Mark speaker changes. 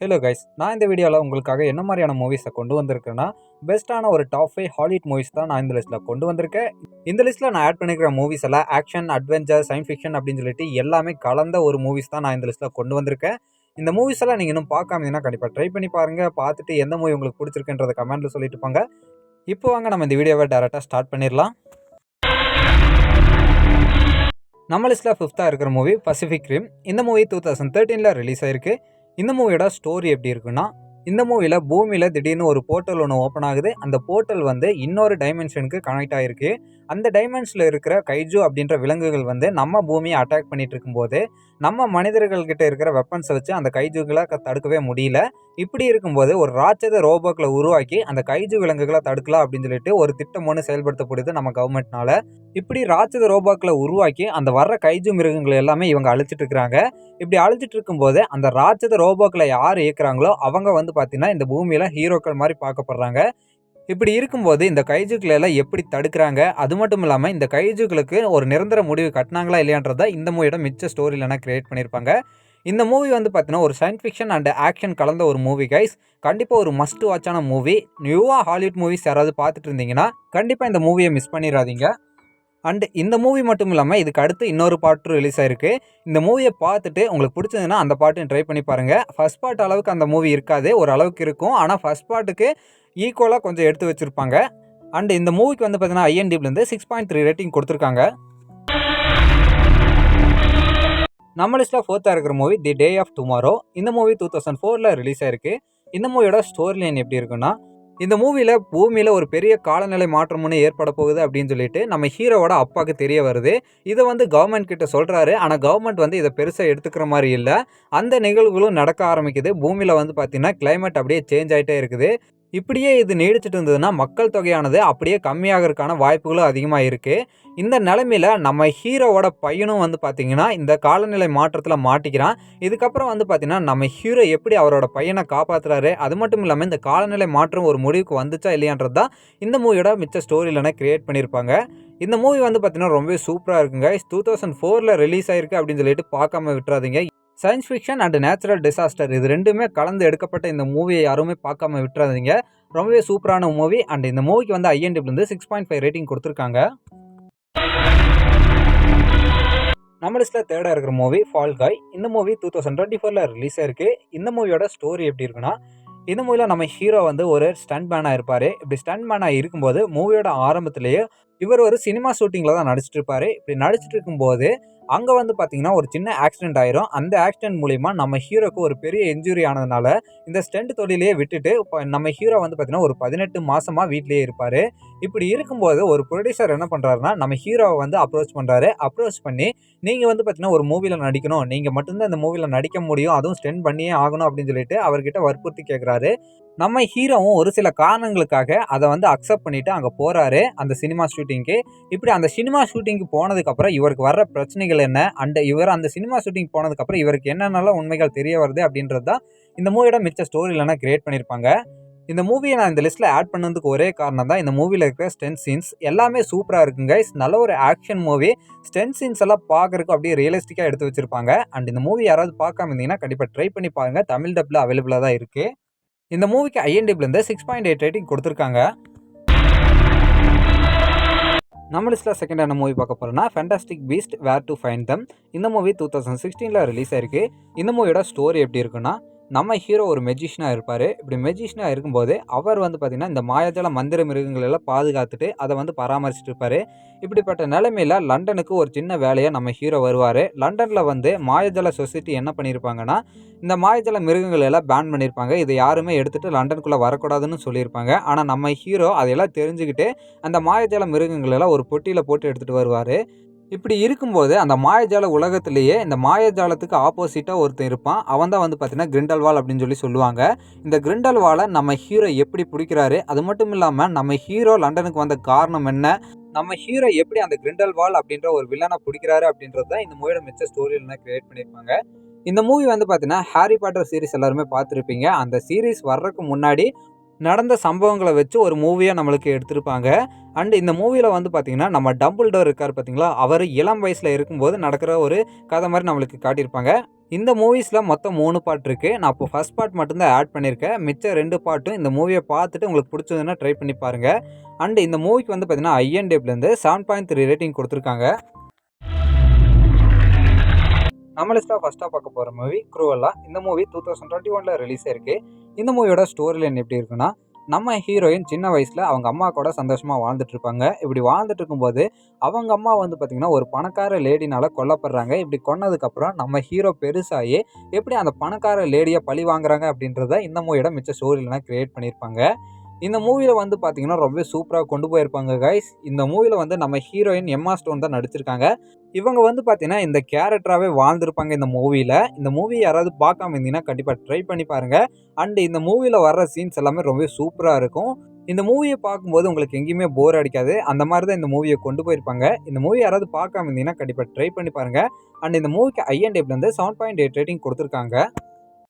Speaker 1: Hello guys, நான் இந்த வீடியோவில் உங்களுக்காக என்ன மாதிரியான மூவிஸை கொண்டு வந்திருக்கேன்னா, பெஸ்ட்டான ஒரு டாப் 5 ஹாலிவுட் மூவிஸ் தான் நான் இந்த லிஸ்ட்டில் கொண்டு வந்திருக்கேன். இந்த லிஸ்ட்டில் நான் ஆட் பண்ணிக்கிற மூவிஸ் எல்லாம் ஆக்ஷன், அட்வென்ச்சர், சயின்ஸ் ஃபிக்ஷன் அப்படின்னு சொல்லிட்டு எல்லாமே கலந்த ஒரு மூவிஸ் தான் நான் இந்த லிஸ்ட்டில் கொண்டு வந்திருக்கேன். இந்த மூவிஸ் எல்லாம் நீங்கள் இன்னும் பார்க்காம இருந்தீங்கன்னா கண்டிப்பாக ட்ரை பண்ணி பாருங்கள். பார்த்துட்டு எந்த மூவி உங்களுக்கு பிடிச்சிருக்குன்றத கமெண்ட்டில் சொல்லிட்டு போங்க. இப்போ வாங்க நம்ம இந்த வீடியோவை டேரெக்டாக ஸ்டார்ட் பண்ணிடலாம். நம்ம லிஸ்ட்டில் 5th இருக்கிற மூவி பசிபிக் ரிம். இந்த மூவி 2013 ரிலீஸ் ஆயிருக்கு. இந்த மூவியோட ஸ்டோரி எப்படி இருக்குன்னா, இந்த மூவியில் பூமியில் திடீர்னு ஒரு போர்ட்டல் ஒன்று ஓப்பன் ஆகுது. அந்த போர்ட்டல் வந்து இன்னொரு டைமென்ஷனுக்கு கனெக்ட் ஆகிருக்கு. அந்த டைமென்ஷனில் இருக்கிற கைஜு அப்படின்ற விலங்குகள் வந்து நம்ம பூமியை அட்டாக் பண்ணிட்டு இருக்கும்போது நம்ம மனிதர்கள்கிட்ட இருக்கிற வெப்பன்ஸை வச்சு அந்த கைஜுகளை தடுக்கவே முடியல. இப்படி இருக்கும்போது ஒரு ராட்சத ரோபோக்களை உருவாக்கி அந்த கைஜு விலங்குகளை தடுக்கலாம் அப்படின்னு சொல்லிட்டு ஒரு திட்டம் ஒன்று செயல்படுத்தப்படுது நம்ம கவர்மெண்ட்னால. இப்படி ராட்சத ரோபோக்களை உருவாக்கி அந்த வர்ற கைஜு மிருகங்களை எல்லாமே இவங்க அழிச்சிட்டு இருக்கிறாங்க. இப்படி அழிச்சிட்டு இருக்கும்போது அந்த ராட்சத ரோபோக்களை யார் இயக்குறாங்களோ அவங்க வந்து பார்த்தீங்கன்னா இந்த பூமியில் ஹீரோக்கள் மாதிரி பார்க்கப்படுறாங்க. இப்படி இருக்கும்போது இந்த கைஜுக்களை எல்லாம் எப்படி தடுக்கிறாங்க, அது மட்டும் இல்லாமல் இந்த கைஜுக்களுக்கு ஒரு நிரந்தர முடிவு கட்டினாங்களா இல்லையான்றதை இந்த மூவியோட மிச்ச ஸ்டோரியிலனா கிரியேட் பண்ணியிருப்பாங்க. இந்த மூவி வந்து பார்த்தீங்கன்னா ஒரு சயின்ஸ் ஃபிக்ஷன் அண்ட் ஆக்ஷன் கலந்த ஒரு மூவி கைஸ். கண்டிப்பாக ஒரு மஸ்ட் வாட்சான மூவி. நியூவாக ஹாலிவுட் மூவிஸ் யாராவது பார்த்துட்டு இருந்தீங்கன்னா கண்டிப்பாக இந்த மூவியை மிஸ் பண்ணிடாதீங்க. அண்ட் இந்த மூவி மட்டும் இல்லாமல் இதுக்கு அடுத்து இன்னொரு பாட்டும் ரிலீஸ் ஆயிருக்கு. இந்த மூவியை பார்த்துட்டு உங்களுக்கு பிடிச்சதுன்னா அந்த பாட்டையும் ட்ரை பண்ணி பாருங்கள். ஃபர்ஸ்ட் பார்ட் அளவுக்கு அந்த மூவி இருக்காது, ஒரு அளவுக்கு இருக்கும். ஆனால் ஃபர்ஸ்ட் பார்ட்டுக்கு ஈக்குவலாக கொஞ்சம் எடுத்து வச்சுருப்பாங்க. அண்ட் இந்த மூவிக்கு வந்து பார்த்தீங்கன்னா IMDbலேருந்து 6.3 ரேட்டிங் கொடுத்துருக்காங்க. நம்ம லிஸ்ட்டில் 4th இருக்கிற மூவி தி டே ஆஃப் டுமாரோ. இந்த மூவி 2004 ரிலீஸ் ஆயிருக்கு. இந்த மூவியோட ஸ்டோரி லைன் எப்படி இருக்குன்னா, இந்த மூவியில் பூமியில் ஒரு பெரிய காலநிலை மாற்றம் ஒன்று ஏற்பட போகுது அப்படின்னு சொல்லிட்டு நம்ம ஹீரோவோட அப்பாவுக்கு தெரிய வருது. இதை வந்து கவர்மெண்ட் கிட்ட சொல்கிறாரு. ஆனால் கவர்மெண்ட் வந்து இதை பெருசாக எடுத்துக்கிற மாதிரி இல்லை. அந்த நிகழ்வுகளும் நடக்க ஆரம்பிக்குது. பூமியில் வந்து பார்த்திங்கன்னா கிளைமேட் அப்படியே சேஞ்ச் ஆகிட்டே இருக்குது. இப்படியே இது நீடிச்சிட்டு இருந்ததுன்னா மக்கள் தொகையானது அப்படியே கம்மியாகிறதுக்கான வாய்ப்புகளும் அதிகமாக இருக்குது. இந்த நிலைமையில் நம்ம ஹீரோவோட பையனும் வந்து பார்த்திங்கன்னா இந்த காலநிலை மாற்றத்தில் மாட்டிக்கிறான். இதுக்கப்புறம் வந்து பார்த்திங்கன்னா நம்ம ஹீரோ எப்படி அவரோட பையனை காப்பாற்றுறாரு, அது மட்டும் இல்லாமல் இந்த காலநிலை மாற்றம் ஒரு முடிவுக்கு வந்துச்சா இல்லையான்றது தான் இந்த மூவியோட மிச்ச ஸ்டோரியிலனா கிரியேட் பண்ணியிருப்பாங்க. இந்த மூவி வந்து பார்த்திங்கன்னா ரொம்பவே சூப்பராக இருக்குங்க. 2004 ரிலீஸ் ஆயிருக்கு அப்படின்னு சொல்லிட்டு பார்க்காம விட்டுறாதீங்க. Science fiction and natural disaster இது ரெண்டுமே கலந்து எடுக்கப்பட்ட இந்த மூவியை யாருமே பார்க்காம விட்டுறாதீங்க. ரொம்பவே சூப்பரான மூவி. அண்ட் இந்த மூவிக்கு வந்து IMDbலேருந்து 6.5 ரேட்டிங் கொடுத்துருக்காங்க. நம்ம லிஸ்ட்டில் 3rd இருக்கிற மூவி ஃபால் காய். இந்த மூவி 2024 ரிலீஸ் ஆயிருக்கு. இந்த மூவியோட ஸ்டோரி எப்படி இருக்குன்னா, இந்த மூவியில் நம்ம ஹீரோ வந்து ஒரு ஸ்டண்ட் மேனாக இருப்பார். இப்படி ஸ்டண்ட் மேனாக இருக்கும்போது மூவியோட ஆரம்பத்திலேயே இவர் ஒரு சினிமா ஷூட்டிங்கில் தான் நடிச்சிட்டு இருப்பார். இப்படி நடிச்சிட்டு இருக்கும்போது அங்கே வந்து பார்த்திங்கன்னா ஒரு சின்ன ஆக்சிடென்ட் ஆயிரும். அந்த ஆக்சிடென்ட் மூலிமா நம்ம ஹீரோக்கு ஒரு பெரிய இன்ஜுரி ஆனதுனால இந்த ஸ்டண்ட் தொழிலையே விட்டுட்டு நம்ம ஹீரோ வந்து பார்த்திங்கன்னா ஒரு 18 மாதமாக வீட்லேயே இருப்பார். இப்படி இருக்கும்போது ஒரு ப்ரொடியூசர் என்ன பண்ணுறாருன்னா நம்ம ஹீரோவை வந்து அப்ரோச் பண்ணுறாரு. அப்ரோச் பண்ணி நீங்கள் வந்து பார்த்திங்கன்னா ஒரு மூவியில் நடிக்கணும், நீங்கள் மட்டும்தான் இந்த மூவியில் நடிக்க முடியும், அதுவும் ஸ்டெண்ட் பண்ணியே ஆகணும் அப்படின்னு சொல்லிட்டு அவர்கிட்ட வற்புறுத்தி கேட்குறாரு. நம்ம ஹீரோவும் ஒரு சில காரணங்களுக்காக அதை வந்து அக்செப்ட் பண்ணிவிட்டு அங்கே போகிறாரு அந்த சினிமா ஷூட்டிங்க்கு. இப்படி அந்த சினிமா ஷூட்டிங்க்கு போனதுக்கப்புறம் இவருக்கு வர்ற பிரச்சனைகள் என்ன, அண்ட் இவர் அந்த சினிமா ஷூட்டிங் போனதுக்கப்புறம் இவருக்கு என்னென்னலாம் உண்மைகள் தெரிய வருது அப்படின்றது தான் இந்த மூவியோட மிச்ச ஸ்டோரியிலனா கிரியேட் பண்ணியிருப்பாங்க. இந்த மூவியை நான் இந்த லிஸ்ட்டில் ஆட் பண்ணதுக்கு ஒரே காரணம் தான் இந்த மூவியில் இருக்கிற ஸ்டென்ட் சீன்ஸ் எல்லாமே சூப்பராக இருக்குங்க. நல்ல ஒரு ஆக்ஷன் மூவி. ஸ்டென்ட் சீன்ஸ் எல்லாம் பார்க்குறதுக்கு அப்படியே ரியலிஸ்டிக்காக எடுத்து வச்சுருப்பாங்க. அண்ட் இந்த மூவி யாராவது பார்க்காம இருந்தீங்கன்னா கண்டிப்பாக ட்ரை பண்ணி பாருங்கள். தமிழ் டப்பில் அவைலபிளாக தான் இருக்குது. இந்த மூவிக்கு IMDbலேருந்து 6.8 ரேட்டிங் கொடுத்துருக்காங்க. நம்ம லிஸ்ட்டில் செகண்டான மூவி பார்க்க போகிறோன்னா fantastic beast where to find them. இந்த மூவி 2016 ரிலீஸ் ஆயிருக்கு. இந்த மூவியோட ஸ்டோரி எப்படி இருக்குன்னா, நம்ம ஹீரோ ஒரு மெஜிஷியனாக இருப்பார். இப்படி மெஜிஷியனாக இருக்கும்போது அவர் வந்து பார்த்திங்கன்னா இந்த மாயாஜால மந்திர மிருகங்கள் எல்லாம் பாதுகாத்துட்டு அதை வந்து பராமரிச்சுட்டு இருப்பார். இப்படிப்பட்ட நிலைமையில் லண்டனுக்கு ஒரு சின்ன வேலையாக நம்ம ஹீரோ வருவார். லண்டனில் வந்து மாயாஜால சொசைட்டி என்ன பண்ணியிருப்பாங்கன்னா இந்த மாயாஜால மிருகங்கள் எல்லாம் பேன் பண்ணியிருப்பாங்க. இதை யாருமே எடுத்துகிட்டு லண்டனுக்குள்ளே வரக்கூடாதுன்னு சொல்லியிருப்பாங்க. ஆனால் நம்ம ஹீரோ அதையெல்லாம் தெரிஞ்சுக்கிட்டு அந்த மாயாஜால மிருகங்கள் எல்லாம் ஒரு பொட்டியில் போட்டு எடுத்துகிட்டு வருவார். இப்படி இருக்கும்போது அந்த மாயஜால உலகத்திலேயே இந்த மாயஜாலத்துக்கு ஆப்போசிட்டாக ஒருத்தன் இருப்பான். அவன் தான் வந்து பார்த்தீங்கன்னா கிரிண்டல்வால் அப்படின்னு சொல்லுவாங்க. இந்த கிரிண்டல்வாலை நம்ம ஹீரோ எப்படி பிடிக்கிறாரு, அது மட்டும் இல்லாமல் நம்ம ஹீரோ லண்டனுக்கு வந்த காரணம் என்ன, நம்ம ஹீரோ எப்படி அந்த கிரிண்டல்வால் அப்படின்ற ஒரு வில்லனை பிடிக்கிறாரு அப்படின்றது தான் இந்த மூவியோட மிச்ச ஸ்டோரியில கிரியேட் பண்ணியிருப்பாங்க. இந்த மூவி வந்து பார்த்தீங்கன்னா ஹாரி பாட்டர் சீரிஸ் எல்லாருமே பார்த்துருப்பீங்க. அந்த சீரிஸ் வர்றதுக்கு முன்னாடி நடந்த சம்பவங்களை வச்சு ஒரு மூவியாக நம்மளுக்கு எடுத்திருப்பாங்க. அண்ட் இந்த மூவியில் வந்து பார்த்திங்கன்னா நம்ம டம்பிள்டோர் இருக்கார் பார்த்தீங்களா, அவர் இளம் வயசில் இருக்கும்போது நடக்கிற ஒரு கதை மாதிரி நம்மளுக்கு காட்டியிருப்பாங்க. இந்த மூவிஸில் மொத்தம் 3 பார்ட் இருக்குது. நான் இப்போ ஃபர்ஸ்ட் பார்ட் மட்டும்தான் ஆட் பண்ணியிருக்கேன். மிச்சம் 2 பார்ட்டும் இந்த மூவியை பார்த்துட்டு உங்களுக்கு பிடிச்சதுன்னா ட்ரை பண்ணி பாருங்கள். அண்ட் இந்த மூவிக்கு வந்து பார்த்திங்கன்னா IMDbலேருந்து 7.3 ரேட்டிங் கொடுத்துருக்காங்க. நம்ம லிஸ்ட்டாக ஃபஸ்ட்டாக பார்க்க போகிற மூவி க்ரூவல்லா. இந்த மூவி 2021 ரிலீஸ் ஆயிருக்கு. இந்த மூவியோட ஸ்டோரி லைன் எப்படி இருக்குன்னா, நம்ம ஹீரோயின் சின்ன வயசில் அவங்க அம்மா கூட சந்தோஷமாக வாழ்ந்துட்டு இருப்பாங்க. இப்படி வாழ்ந்துட்டு இருக்கும்போது அவங்க அம்மா வந்து பார்த்திங்கன்னா ஒரு பணக்கார லேடினால் கொல்லப்படுறாங்க. இப்படி கொன்னதுக்கப்புறம் நம்ம ஹீரோ பெருசாகி எப்படி அந்த பணக்கார லேடியை பழி வாங்குறாங்க அப்படின்றத இந்த மூவியோட மிச்ச ஸ்டோரி லைனாக க்ரியேட் பண்ணியிருப்பாங்க. இந்த மூவியில் வந்து பார்த்திங்கன்னா ரொம்ப சூப்பராக கொண்டு போயிருப்பாங்க கைஸ். இந்த மூவியில் வந்து நம்ம ஹீரோயின் எம்மா ஸ்டோன் தான் நடிச்சிருக்காங்க. இவங்க வந்து பார்த்தீங்கன்னா இந்த கேரக்டராகவே வாழ்ந்திருப்பாங்க இந்த மூவியில். இந்த மூவி யாராவது பார்க்காம இருந்தீங்கன்னா கண்டிப்பாக ட்ரை பண்ணி பாருங்கள். அண்ட் இந்த மூவியில் வர்ற சீன்ஸ் எல்லாமே ரொம்ப சூப்பராக இருக்கும். இந்த மூவியை பார்க்கும்போது உங்களுக்கு எங்கேயுமே போர் அடிக்காது. அந்த மாதிரி தான் இந்த மூவியை கொண்டு போயிருப்பாங்க. இந்த மூவி யாராவது பார்க்காம இருந்தீங்கன்னா கண்டிப்பாக ட்ரை பண்ணி பாருங்கள். அண்ட் இந்த மூவிக்கு IMDbலேருந்து 7.8 ரேட்டிங் கொடுத்துருக்காங்க.